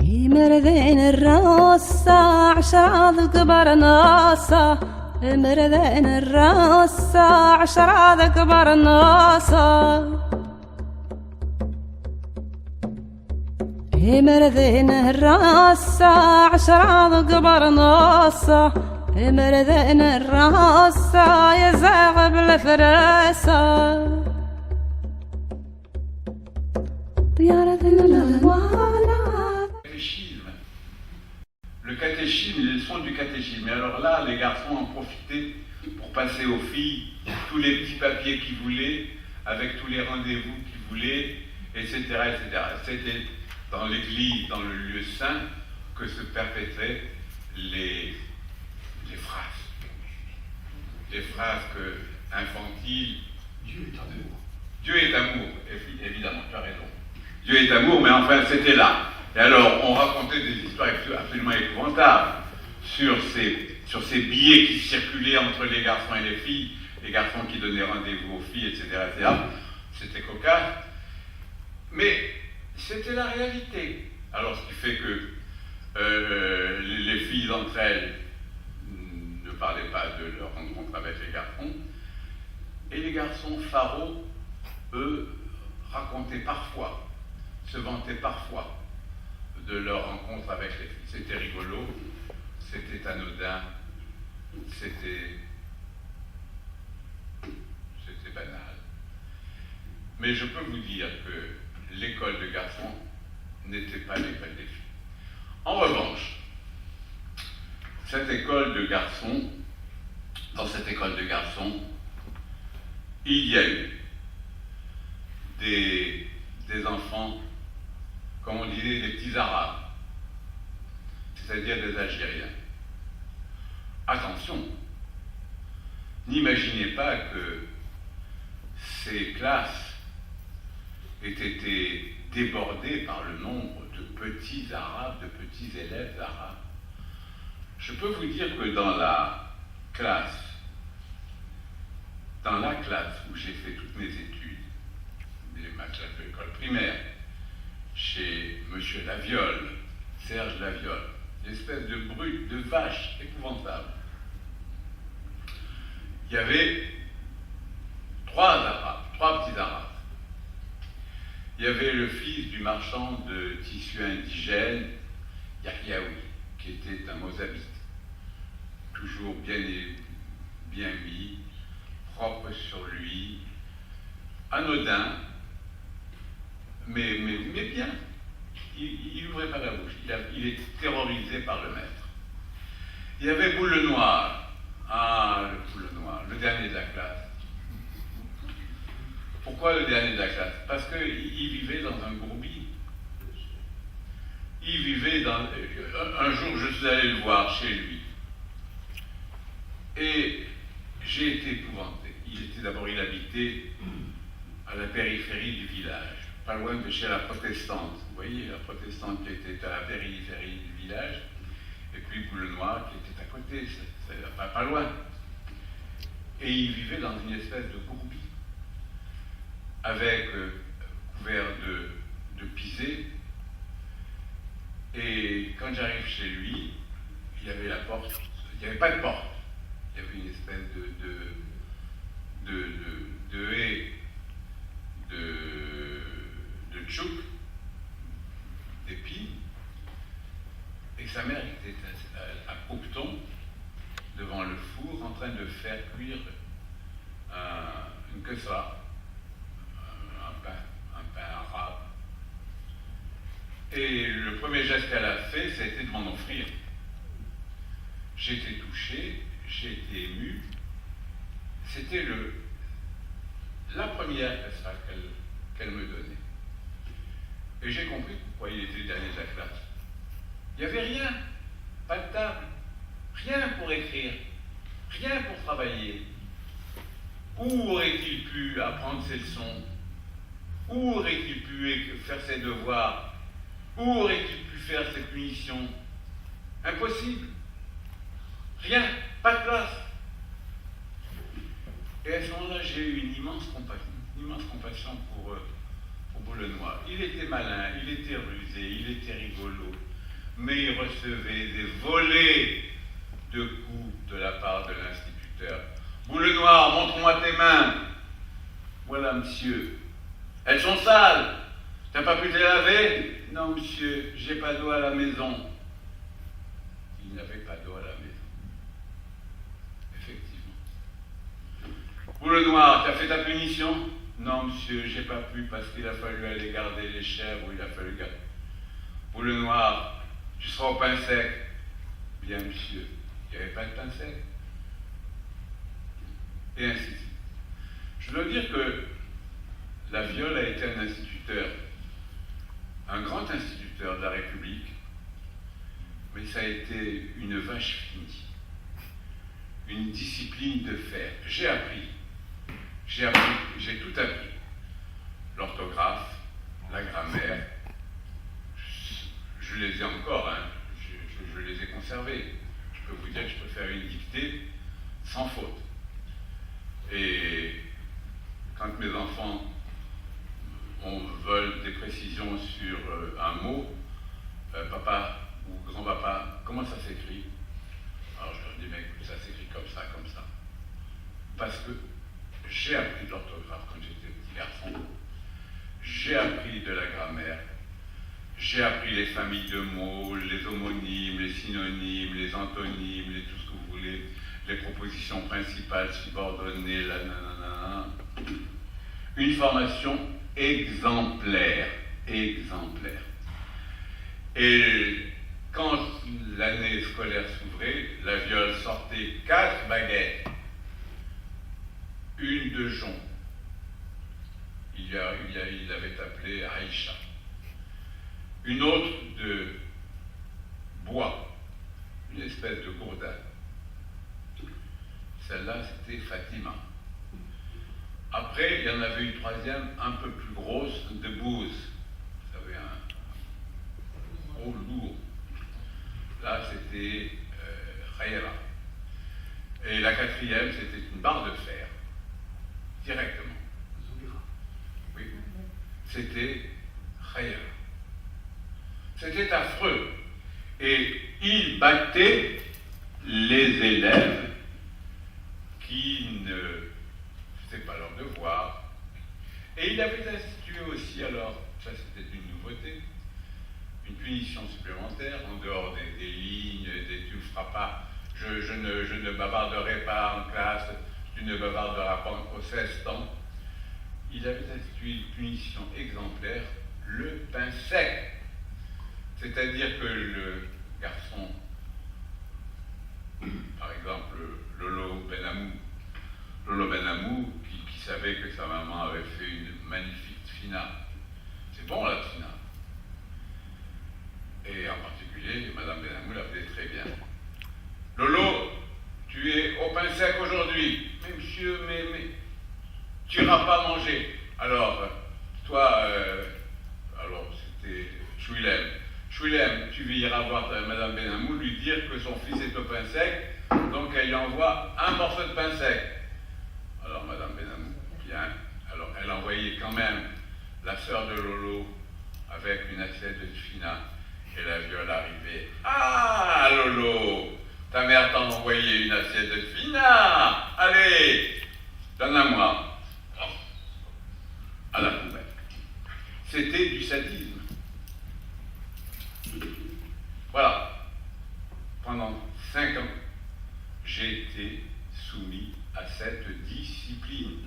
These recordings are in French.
مردين الراسة عشرة كبر ناسة مردين الراسة عشرة كبر ناسة مردين الراسة عشرة كبر ناسة مردين الراسة يزاغ بالفراسة طيارة الألوان. Le catéchisme, les leçons du catéchisme. Et alors là, les garçons en profitaient pour passer aux filles tous les petits papiers qu'ils voulaient, avec tous les rendez-vous qu'ils voulaient, etc., etc. C'était dans l'église, dans le lieu saint, que se perpétraient les phrases. Les phrases infantiles. Dieu est amour. Dieu est amour, évidemment, tu as raison. Dieu est amour, mais enfin, c'était là. Et alors, on racontait des histoires absolument épouvantables sur ces billets qui circulaient entre les garçons et les filles, les garçons qui donnaient rendez-vous aux filles, etc., etc. C'était cocasse. Mais c'était la réalité. Alors, ce qui fait que les filles entre elles ne parlaient pas de leur rencontre avec les garçons, et les garçons pharaons, eux, racontaient parfois, se vantaient parfois de leur rencontre avec les filles. C'était rigolo, c'était anodin, c'était banal. Mais je peux vous dire que l'école de garçons n'était pas l'école des filles. En revanche, cette école de garçons, dans cette école de garçons, il y a eu des enfants, comme on disait, des petits arabes, c'est-à-dire des Algériens. Attention, n'imaginez pas que ces classes aient été débordées par le nombre de petits arabes, de petits élèves arabes. Je peux vous dire que dans la classe où j'ai fait toutes mes études, ma classe de l'école primaire, chez M. Laviole, Serge Laviole, une espèce de brute, de vache épouvantable. Il y avait trois petits arabes. Il y avait le fils du marchand de tissus indigènes, Yahyaoui, qui était un mozabite, toujours bien mis, propre sur lui, anodin, mais bien. Il n'ouvrait pas la bouche, il était terrorisé par le maître. Il y avait Boule Noir, le Boule Noir, le dernier de la classe. Pourquoi le dernier de la classe? Parce qu'il vivait dans un bourbier. Il vivait dans... Un jour, je suis allé le voir chez lui. Et j'ai été épouvanté. Il habitait à la périphérie du village, pas loin de chez la protestante. Vous voyez, la protestante qui était à la périphérie du village, et puis Boule Noir qui était à côté, pas loin. Et il vivait dans une espèce de bourbier, avec couvert de pisé. Et quand j'arrive chez lui, il y avait la porte, il n'y avait pas de porte, il y avait une espèce de haie de tchouk, d'épines, et sa mère était à Poucton, devant le four, en train de faire cuire une kessra, un pain arabe. Et le premier geste qu'elle a fait, ça a été de m'en offrir. J'ai été touché, j'ai été ému. C'était la première kessra qu'elle me donnait. Et j'ai compris pourquoi il était le dernier de la classe. Il n'y avait rien, pas de table, rien pour écrire, rien pour travailler. Où aurait-il pu apprendre ses leçons? Où aurait-il pu faire ses devoirs? Où aurait-il pu faire ses punitions? Impossible. Rien, pas de place. Et à ce moment-là, j'ai eu une immense compassion pour Boule Noir. Il était malin, il était rusé, il était rigolo. mais il recevait des volées de coups de la part de l'instituteur. Boule noire, montre-moi tes mains. Voilà, monsieur. Elles sont sales. T'as pas pu te les laver? Non, monsieur, j'ai pas d'eau à la maison. Il n'avait pas d'eau à la maison. Effectivement. Boule noire, t'as fait ta punition? Non, monsieur, j'ai pas pu parce qu'il a fallu aller garder les chèvres, il a fallu garder. Boule noire, tu seras au pain sec. Bien, monsieur, il n'y avait pas de pain sec. Et ainsi de suite. Je dois dire que la Viole a été un instituteur, un grand instituteur de la République, mais ça a été une vache finie, une discipline de fer. J'ai tout appris. L'orthographe, la grammaire, je les ai encore, hein, je les ai conservés. Je peux vous dire que je peux faire une dictée sans faute. Et quand mes enfants veulent des précisions sur un mot, papa ou grand-papa, comment ça s'écrit? Alors je leur dis, mais écoute, ça s'écrit comme ça, comme ça. Parce que j'ai appris de l'orthographe quand j'étais petit garçon, j'ai appris de la grammaire, j'ai appris les familles de mots, les homonymes, les synonymes, les antonymes, tout ce que vous voulez, les propositions principales, subordonnées, la nanana. Une formation exemplaire. Et quand l'année scolaire s'ouvrait, la Viole sortait 4 baguettes, une de jonc. Il l'avait appelée Aïcha. Une autre de bois, une espèce de gourdin. Celle-là, c'était Fatima. Après, il y en avait une troisième, un peu plus grosse, de bouse. Vous savez, un gros lourd. Là, c'était Khaïra. Et la quatrième, c'était une barre de fer. Directement. Oui. C'était Khaïra. C'était affreux. Et il battait les élèves qui ne faisaient pas leur devoir. Et il avait institué aussi, alors, ça c'était une nouveauté, une punition supplémentaire en dehors des lignes, des tu ne feras pas, je ne bavarderai pas en classe, tu ne bavarderas pas au 16 ans. Il avait institué une punition exemplaire, le pain sec. C'est-à-dire que le garçon, par exemple Lolo Benamou, qui savait que sa maman avait fait une magnifique tfina. C'est bon la tfina. Et en particulier, Madame Benamou la faisait très bien. Lolo, tu es au pain sec aujourd'hui. Mais monsieur, mais tu n'iras pas manger. Alors, toi, alors c'était Chouilem, tu iras voir Madame Benamou, lui dire que son fils est au pain sec, donc elle lui envoie un morceau de pain sec. Alors Madame Benamou, bien, alors elle envoyait quand même la sœur de Lolo avec une assiette de tfina, et la Viole arrivait. Ah Lolo, ta mère t'a envoyé une assiette de tfina, allez, donne-la-moi. À la poubelle. C'était du sadisme. Voilà. Pendant 5 ans, j'ai été soumis à cette discipline.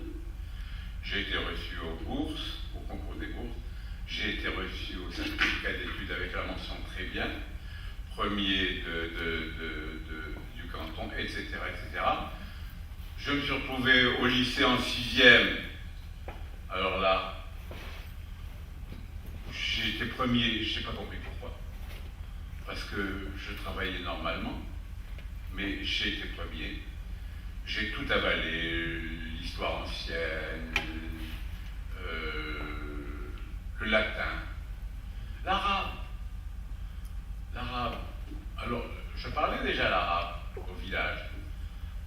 J'ai été reçu aux bourses, au concours des bourses. J'ai été reçu au certificat d'études avec la mention très bien, premier du canton, etc., etc. Je me suis retrouvé au lycée en 6e. Alors là, j'ai été premier, je n'ai pas compris pourquoi. Parce que je travaillais normalement, mais j'ai été premier. J'ai tout avalé, l'histoire ancienne, le latin, l'arabe. Alors, je parlais déjà l'arabe au village,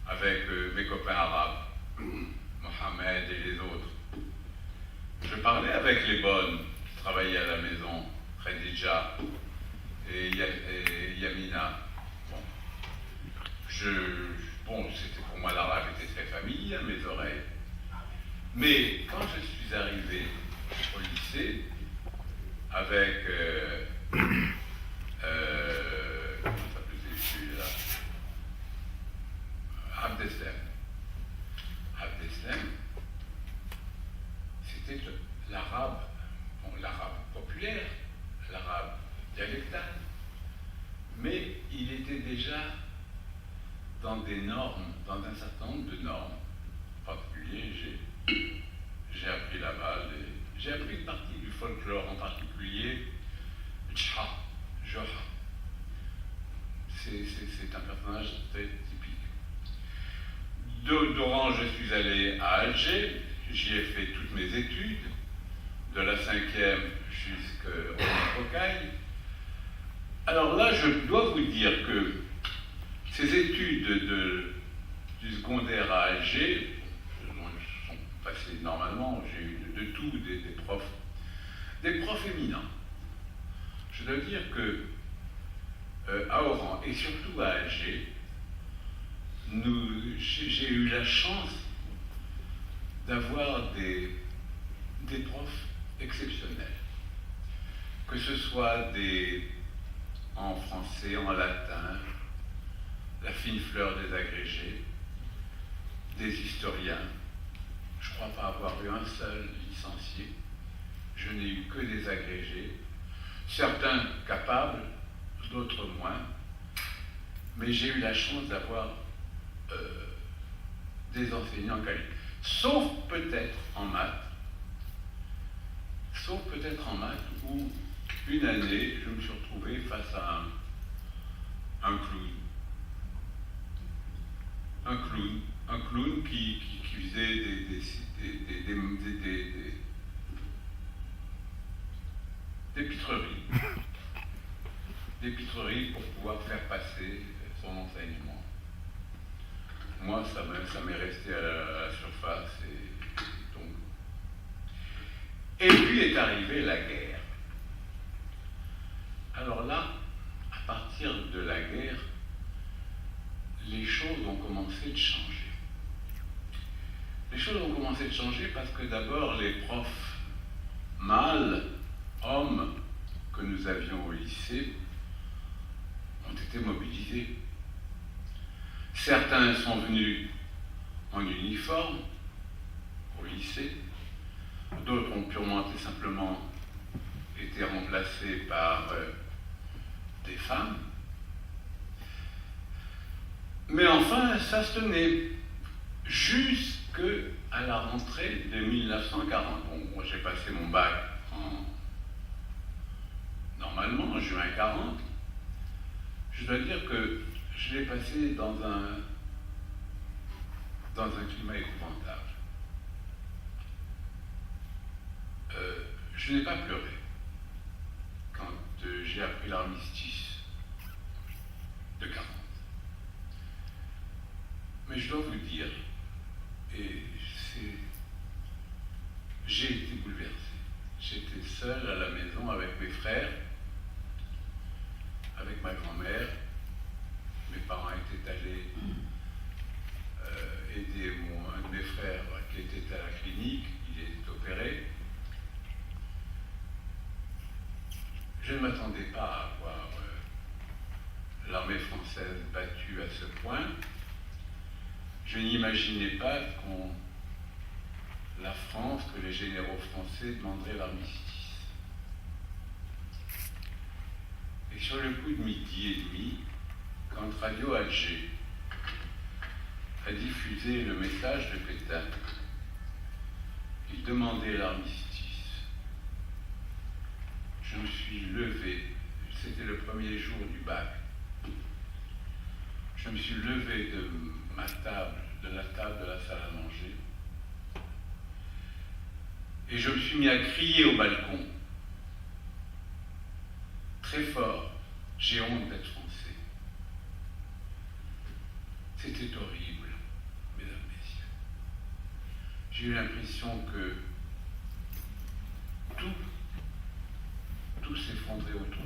avec mes copains arabes, Mohamed et les autres. Je parlais avec les bonnes qui travaillaient à la maison, Khadija, et bon, c'était pour moi l'arabe était très familier à mes oreilles. Mais quand je suis arrivé au lycée, avec comment s'appelait celui-là, Abdeslam. Abdeslam, c'était l'arabe, bon, l'arabe populaire, l'arabe dialectal, mais il était déjà dans des normes, dans un certain nombre de normes. En particulier, j'ai appris là-bas, j'ai appris une partie du folklore, en particulier Tcha, Joha. C'est un personnage très typique. D'Oran, je suis allé à Alger, j'y ai fait toutes mes études, de la 5e jusqu'au Cocaille. Alors là, je dois vous dire que ces études du secondaire à Alger sont passées normalement, j'ai eu de tout, des profs éminents. Je dois dire que à Oran et surtout à Alger, j'ai eu la chance d'avoir des profs exceptionnels. Que ce soit en français, en latin, la fine fleur des agrégés, des historiens. Je ne crois pas avoir eu un seul licencié. Je n'ai eu que des agrégés, certains capables, d'autres moins. Mais j'ai eu la chance d'avoir des enseignants qualifiés. Sauf peut-être en maths, où une année, je me suis retrouvé face à un clown qui faisait des pitreries. Des pitreries pour pouvoir faire passer son enseignement. Moi, ça m'est resté à la surface. Et puis est arrivée la guerre. Alors là, à partir de la guerre, les choses ont commencé de changer. Les choses ont commencé de changer parce que d'abord, les profs mâles, hommes, que nous avions au lycée, ont été mobilisés. Certains sont venus en uniforme au lycée, d'autres ont purement et simplement été remplacés par des femmes. Mais enfin, ça se tenait jusqu'à la rentrée de 1940. Bon, moi j'ai passé mon bac normalement en juin 40. Je dois dire que je l'ai passé dans un climat épouvantable. Je n'ai pas pleuré quand j'ai appris l'armistice de 40. Mais je dois vous dire, j'ai été bouleversé. J'étais seul à la maison avec mes frères, avec ma grand-mère. Mes parents étaient allés aider un de mes frères qui était à la clinique, il est opéré. Je ne m'attendais pas à voir l'armée française battue à ce point. Je n'imaginais pas la France, que les généraux français demanderaient l'armistice. Et sur le coup de midi et demi, quand Radio Alger a diffusé le message de Pétain, il demandait l'armistice. Je me suis levé, c'était le premier jour du bac. Je me suis levé de la table de la salle à manger, et je me suis mis à crier au balcon, très fort, j'ai honte d'être français. C'était horrible, mesdames, messieurs. J'ai eu l'impression que tout s'effondrait autour